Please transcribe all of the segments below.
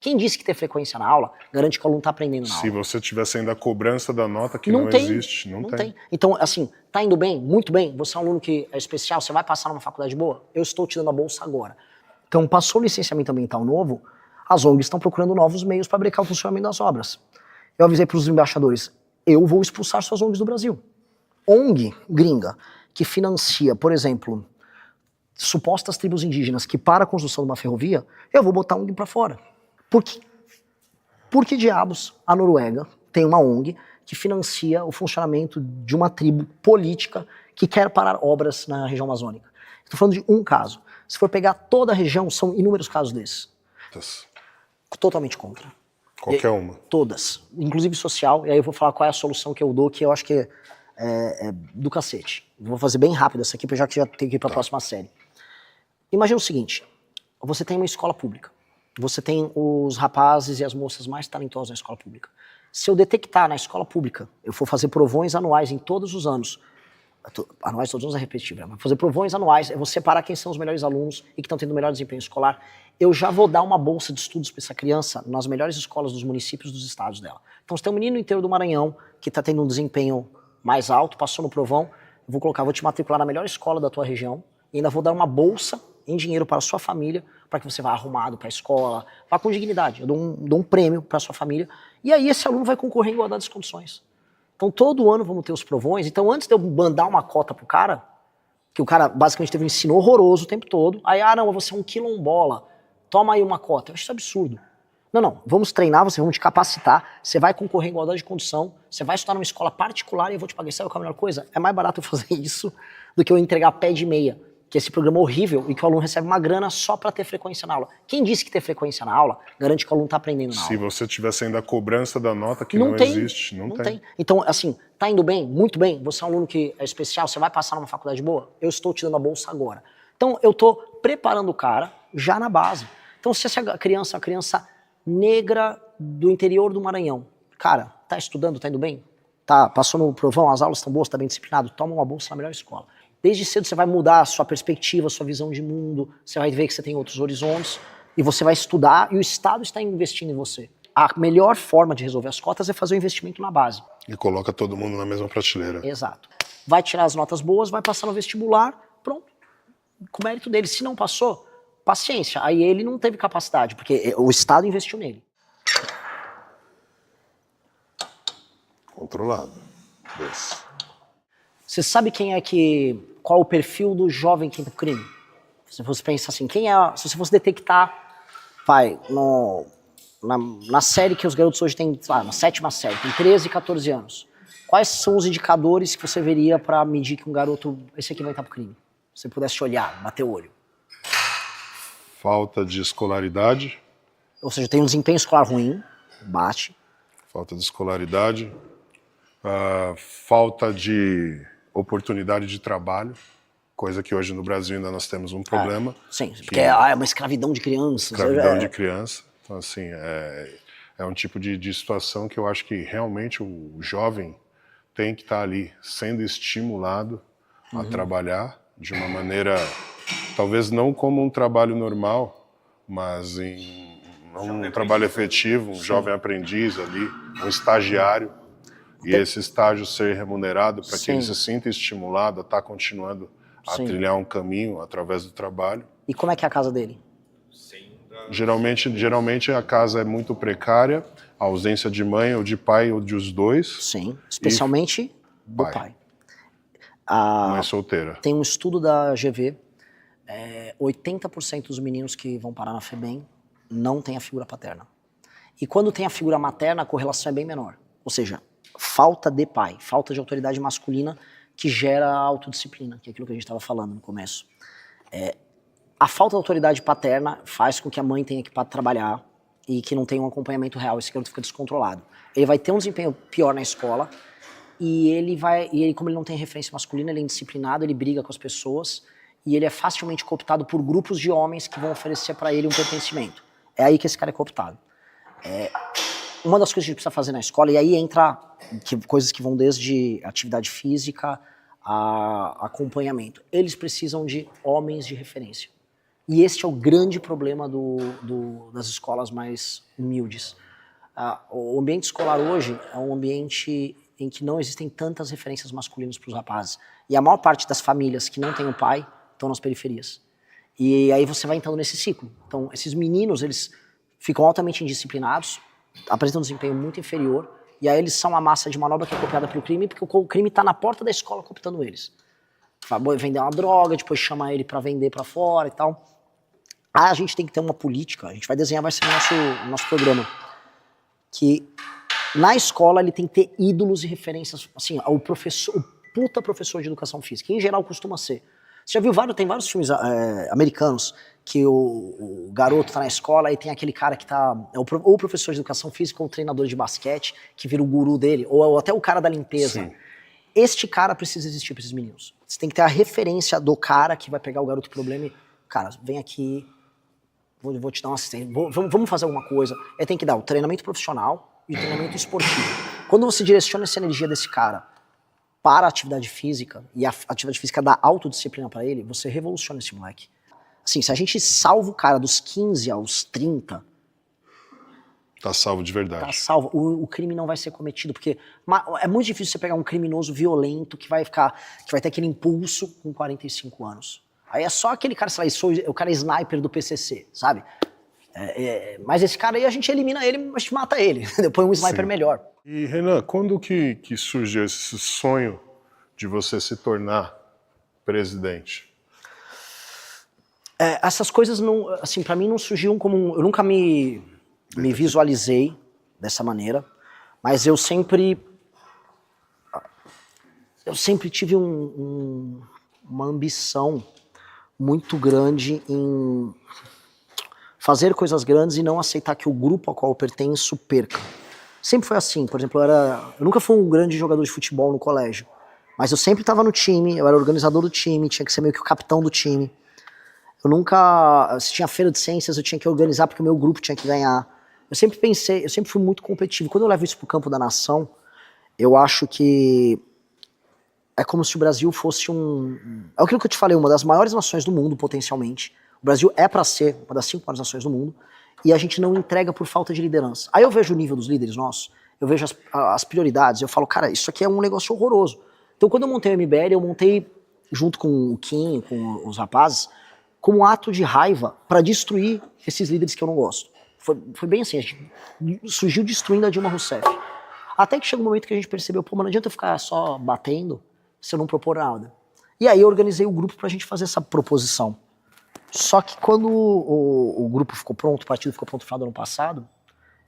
Quem disse que ter frequência na aula garante que o aluno está aprendendo na aula? Se você tivesse ainda a cobrança da nota, que não existe. Não tem. Então, assim, tá indo bem? Muito bem. Você é um aluno que é especial, você vai passar numa faculdade boa? Eu estou te dando a bolsa agora. Então, passou o licenciamento ambiental novo, as ONGs estão procurando novos meios para brecar o funcionamento das obras. Eu avisei para os embaixadores, eu vou expulsar suas ONGs do Brasil. ONG gringa que financia, por exemplo, supostas tribos indígenas que para a construção de uma ferrovia, eu vou botar a ONG para fora. Por quê? Por que diabos a Noruega tem uma ONG que financia o funcionamento de uma tribo política que quer parar obras na região amazônica? Estou falando de um caso. Se for pegar toda a região, são inúmeros casos desses. Totalmente contra. Qualquer uma. Todas. Inclusive social. E aí eu vou falar qual é a solução que eu dou, que eu acho que é do cacete. Vou fazer bem rápido essa aqui, já que já tenho que ir para a próxima série. Imagina o seguinte. Você tem uma escola pública. Você tem os rapazes e as moças mais talentosos na escola pública. Se eu detectar na escola pública, eu for fazer provões anuais em todos os anos, anuais todos os anos é repetitivo, mas fazer provões anuais, eu vou separar quem são os melhores alunos e que estão tendo o melhor desempenho escolar, eu já vou dar uma bolsa de estudos para essa criança nas melhores escolas dos municípios dos estados dela. Então, se tem um menino no interior do Maranhão que está tendo um desempenho mais alto, passou no provão, eu vou te matricular na melhor escola da tua região e ainda vou dar uma bolsa em dinheiro para a sua família, para que você vá arrumado para a escola, vá com dignidade. Eu dou um prêmio para a sua família. E aí esse aluno vai concorrer em igualdade de condições. Então todo ano vamos ter os provões. Então antes de eu mandar uma cota pro cara, que o cara basicamente teve um ensino horroroso o tempo todo, aí, não, você é um quilombola, toma aí uma cota. Eu acho isso absurdo. Não, vamos treinar você, vamos te capacitar, você vai concorrer em igualdade de condição, você vai estudar numa escola particular e eu vou te pagar. Sabe qual é a melhor coisa? É mais barato eu fazer isso do que eu entregar pé de meia, que é esse programa horrível e que o aluno recebe uma grana só para ter frequência na aula. Quem disse que ter frequência na aula garante que o aluno está aprendendo na aula? Se você tivesse ainda a cobrança da nota, que não existe. Não tem. Então, assim, tá indo bem? Muito bem. Você é um aluno que é especial, você vai passar numa faculdade boa? Eu estou te dando a bolsa agora. Então, eu estou preparando o cara já na base. Então, se essa criança é uma criança negra do interior do Maranhão, cara, tá estudando, tá indo bem? Passou no provão, as aulas estão boas, tá bem disciplinado, toma uma bolsa na melhor escola. Desde cedo você vai mudar a sua perspectiva, a sua visão de mundo, você vai ver que você tem outros horizontes, e você vai estudar, e o Estado está investindo em você. A melhor forma de resolver as cotas é fazer o investimento na base. E coloca todo mundo na mesma prateleira. Exato. Vai tirar as notas boas, vai passar no vestibular, pronto, com o mérito dele. Se não passou, paciência, aí ele não teve capacidade, porque o Estado investiu nele. Controlado. Desse. Você sabe qual o perfil do jovem que entra pro crime? Se você pensa assim, se você fosse detectar, na série que os garotos hoje têm, na 7ª série, tem 13, 14 anos, quais são os indicadores que você veria para medir que um garoto, esse aqui vai entrar pro crime? Se você pudesse olhar, bater o olho. Falta de escolaridade. Ou seja, tem um desempenho escolar ruim, bate. Falta de escolaridade. Falta de oportunidade de trabalho, coisa que hoje no Brasil ainda nós temos um problema. Sim, porque é uma escravidão de crianças. Escravidão de criança. Então, assim, é um tipo de situação que eu acho que realmente o jovem tem que estar ali sendo estimulado a trabalhar de uma maneira, talvez não como um trabalho normal, mas um trabalho efetivo, um jovem aprendiz ali, um estagiário. E esse estágio ser remunerado para que ele se sinta estimulado a estar continuando a trilhar um caminho através do trabalho. E como é que é a casa dele? Geralmente a casa é muito precária, a ausência de mãe ou de pai ou dos dois. Sim, especialmente do pai. Mãe solteira. Tem um estudo da GV, 80% dos meninos que vão parar na FEBEM não tem a figura paterna. E quando tem a figura materna, a correlação é bem menor. Ou seja, falta de pai, falta de autoridade masculina que gera autodisciplina, que é aquilo que a gente estava falando no começo. A falta de autoridade paterna faz com que a mãe tenha que trabalhar e que não tenha um acompanhamento real, esse garoto fica descontrolado. Ele vai ter um desempenho pior na escola e ele, como ele não tem referência masculina, ele é indisciplinado, ele briga com as pessoas e ele é facilmente cooptado por grupos de homens que vão oferecer para ele um pertencimento. É aí que esse cara é cooptado. Uma das coisas que a gente precisa fazer na escola, e aí entra coisas que vão desde atividade física a acompanhamento. Eles precisam de homens de referência. E este é o grande problema das escolas mais humildes. O ambiente escolar hoje é um ambiente em que não existem tantas referências masculinas para os rapazes. E a maior parte das famílias que não tem o pai estão nas periferias. E aí você vai entrando nesse ciclo. Então, esses meninos, eles ficam altamente indisciplinados, apresentam um desempenho muito inferior, e aí eles são a massa de manobra que é copiada pelo crime, porque o crime está na porta da escola cooptando eles. Vai vender uma droga, depois chama ele para vender para fora e tal. A gente tem que ter uma política, a gente vai desenhar, vai ser o nosso programa, que na escola ele tem que ter ídolos e referências, assim, o puta professor de educação física, que em geral costuma ser. Você já viu tem vários filmes americanos que o garoto tá na escola e tem aquele cara que tá, ou o professor de educação física ou o treinador de basquete, que vira o guru dele, ou até o cara da limpeza. Sim. Este cara precisa existir para esses meninos. Você tem que ter a referência do cara que vai pegar o garoto problema e, cara, vem aqui, vou te dar uma assistência, vamos fazer alguma coisa. Aí tem que dar o treinamento profissional e o treinamento esportivo. Quando você direciona essa energia desse cara para a atividade física, e a atividade física dá autodisciplina para ele, você revoluciona esse moleque. Assim, se a gente salva o cara dos 15 aos 30... Tá salvo de verdade. Tá salvo. O crime não vai ser cometido, porque é muito difícil você pegar um criminoso violento que vai ter aquele impulso com 45 anos. Aí é só aquele cara, sei lá, o cara é sniper do PCC, sabe? Mas esse cara aí a gente elimina ele, a gente mata ele. Depois um sniper melhor. E Renan, quando que surgiu esse sonho de você se tornar presidente? Essas coisas não, assim, para mim não surgiam como eu nunca me visualizei dessa maneira, mas eu sempre tive uma ambição muito grande em fazer coisas grandes e não aceitar que o grupo ao qual eu pertenço perca. Sempre foi assim, por exemplo, eu nunca fui um grande jogador de futebol no colégio, mas eu sempre estava no time, eu era organizador do time, tinha que ser meio que o capitão do time. Se tinha feira de ciências, eu tinha que organizar porque o meu grupo tinha que ganhar. Eu sempre fui muito competitivo. Quando eu levo isso pro campo da nação, eu acho que é como se o Brasil fosse é aquilo que eu te falei, uma das maiores nações do mundo, potencialmente. O Brasil é para ser uma das 5 maiores nações do mundo, e a gente não entrega por falta de liderança. Aí eu vejo o nível dos líderes nossos, eu vejo as prioridades, eu falo, cara, isso aqui é um negócio horroroso. Então quando eu montei o MBL, eu montei junto com o Kim, com os rapazes, como um ato de raiva para destruir esses líderes que eu não gosto. Foi bem assim, a gente surgiu destruindo a Dilma Rousseff. Até que chegou um momento que a gente percebeu, pô, mas não adianta eu ficar só batendo se eu não propor nada. E aí eu organizei o grupo pra gente fazer essa proposição. Só que quando o grupo ficou pronto, o partido ficou pronto no final do ano passado,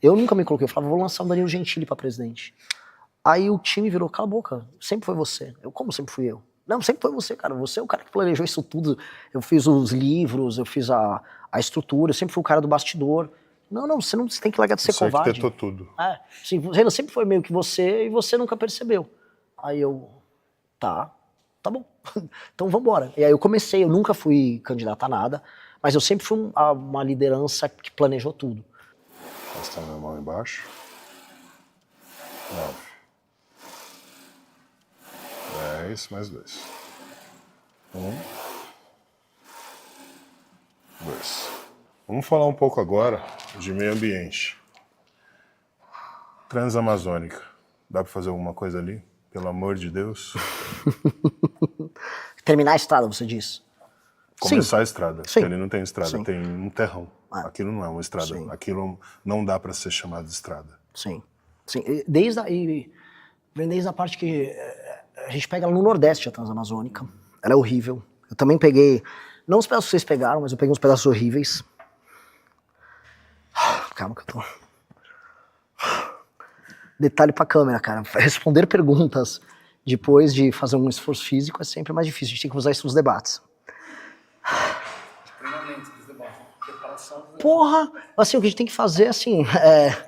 eu nunca me coloquei, eu falava, vou lançar o Danilo Gentili pra presidente. Aí o time virou, cala a boca, sempre foi você. Como sempre fui eu? Não, sempre foi você, cara. Você é o cara que planejou isso tudo. Eu fiz os livros, eu fiz a estrutura, eu sempre fui o cara do bastidor. Não, você tem que largar de ser covarde. Você arquitetou tudo. Sim, Renan, sempre foi meio que você e você nunca percebeu. Aí eu, tá bom, então vambora. E aí eu comecei, eu nunca fui candidato a nada, mas eu sempre fui uma liderança que planejou tudo. Passar minha mão embaixo. 9. 10 mais 2. 1. 2. Vamos falar um pouco agora de meio ambiente. Transamazônica. Dá pra fazer alguma coisa ali? Pelo amor de Deus. Terminar a estrada, você diz? Começar a estrada. Sim. Porque ali não tem estrada, Sim. tem um terrão. Aquilo não é uma estrada. Sim. Aquilo não dá pra ser chamado de estrada. Sim. Vem desde a parte que a gente pega ela no Nordeste, a Transamazônica. Ela é horrível. Eu também peguei, não os pedaços que vocês pegaram, mas eu peguei uns pedaços horríveis. Calma que eu tô... Detalhe pra câmera, cara. Responder perguntas depois de fazer um esforço físico é sempre mais difícil. A gente tem que usar isso nos debates. Porra! Assim, o que a gente tem que fazer, assim...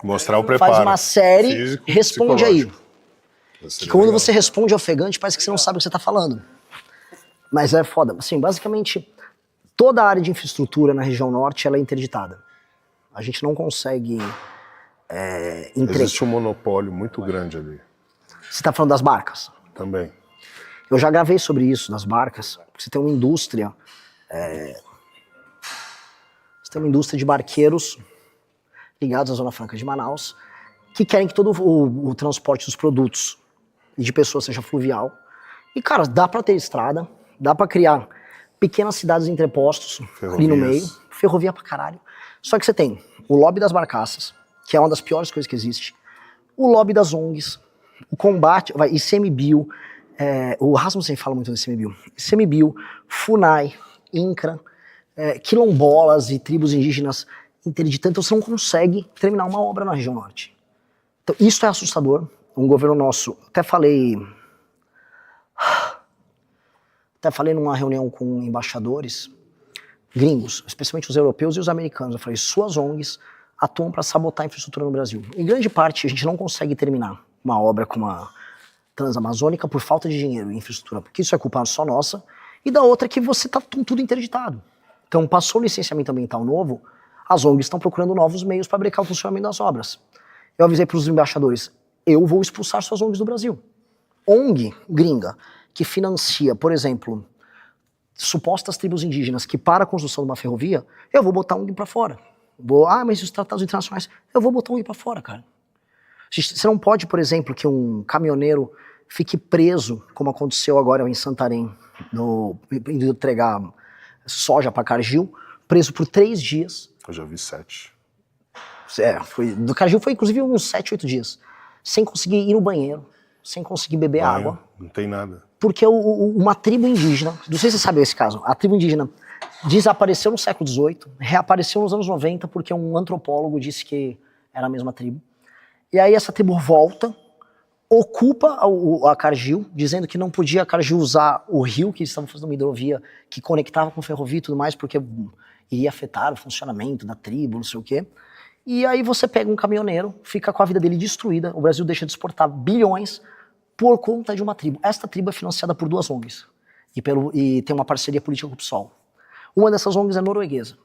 mostrar o preparo. Faz uma série, físico, responde aí. Que quando legal. você responde ofegante, parece que você não sabe o que você tá falando. Mas é foda. Assim, basicamente, toda a área de infraestrutura na região norte, ela é interditada. A gente não consegue... Existe um monopólio muito grande ali. Você tá falando das barcas? Também. Eu já gravei sobre isso, das barcas. Você tem uma indústria Você tem uma indústria de barqueiros ligados à Zona Franca de Manaus, que querem que todo o transporte dos produtos e de pessoas seja fluvial. E, cara, dá pra ter estrada, dá pra criar pequenas cidades entrepostos ali no meio, ferrovia pra caralho. Só que você tem o lobby das barcaças, que é uma das piores coisas que existe, o lobby das ONGs, o combate, ICMBio, o Rasmussen fala muito do ICMBio, FUNAI, INCRA, quilombolas e tribos indígenas interditantes, então você não consegue terminar uma obra na região norte. Então isso é assustador. Um governo nosso, até falei numa reunião com embaixadores gringos, especialmente os europeus e os americanos, eu falei, suas ONGs atuam para sabotar a infraestrutura no Brasil. Em grande parte, a gente não consegue terminar uma obra como a Transamazônica por falta de dinheiro e infraestrutura, porque isso é culpa só nossa, e da outra é que você está tudo interditado. Então, passou o licenciamento ambiental novo, as ONGs estão procurando novos meios para brecar o funcionamento das obras. Eu avisei para os embaixadores, eu vou expulsar suas ONGs do Brasil. ONG gringa que financia, por exemplo, supostas tribos indígenas que para a construção de uma ferrovia, eu vou botar ONG para fora. Mas os tratados internacionais, eu vou botar ONG para fora, cara. Você não pode, por exemplo, que um caminhoneiro fique preso, como aconteceu agora em Santarém, indo entregar soja para Cargill, preso por 3 dias. Eu já vi 7. Do Cargill foi inclusive uns 7, 8 dias. Sem conseguir ir no banheiro, sem conseguir beber água. Não tem nada. Porque uma tribo indígena, não sei se você sabe esse caso, a tribo indígena desapareceu no século XVIII, reapareceu nos anos 90 porque um antropólogo disse que era a mesma tribo. E aí essa tribo volta, ocupa a Cargill, dizendo que não podia a Cargill usar o rio, que eles estavam fazendo uma hidrovia que conectava com ferrovia e tudo mais, porque iria afetar o funcionamento da tribo, não sei o quê. E aí você pega um caminhoneiro, fica com a vida dele destruída, o Brasil deixa de exportar bilhões por conta de uma tribo. Esta tribo é financiada por 2 ONGs e tem uma parceria política com o PSOL. Uma dessas ONGs é norueguesa.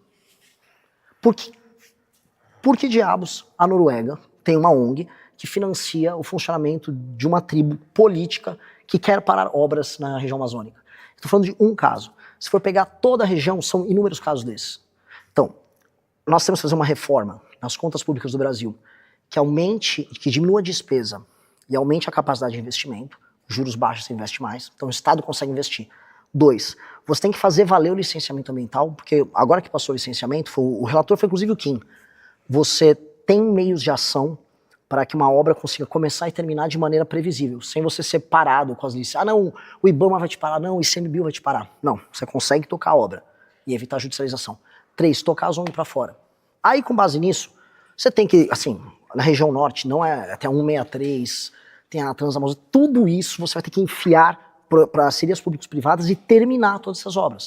Por que diabos a Noruega tem uma ONG que financia o funcionamento de uma tribo política que quer parar obras na região amazônica? Estou falando de um caso. Se for pegar toda a região, são inúmeros casos desses. Então, nós temos que fazer uma reforma nas contas públicas do Brasil que diminua a despesa e aumente a capacidade de investimento. Juros baixos você investe mais, então o Estado consegue investir. 2, você tem que fazer valer o licenciamento ambiental, porque agora que passou o licenciamento, o relator foi inclusive o Kim. Você tem meios de ação para que uma obra consiga começar e terminar de maneira previsível, sem você ser parado com as licenças. Não, o IBAMA vai te parar, não, o ICMBio vai te parar. Não, você consegue tocar a obra e evitar a judicialização. 3, tocar as ONG para fora. Aí, com base nisso, você tem que, assim, na região norte, não é até 163, tem a Transamazônica, tudo isso você vai ter que enfiar para parcerias públicas privadas e terminar todas essas obras.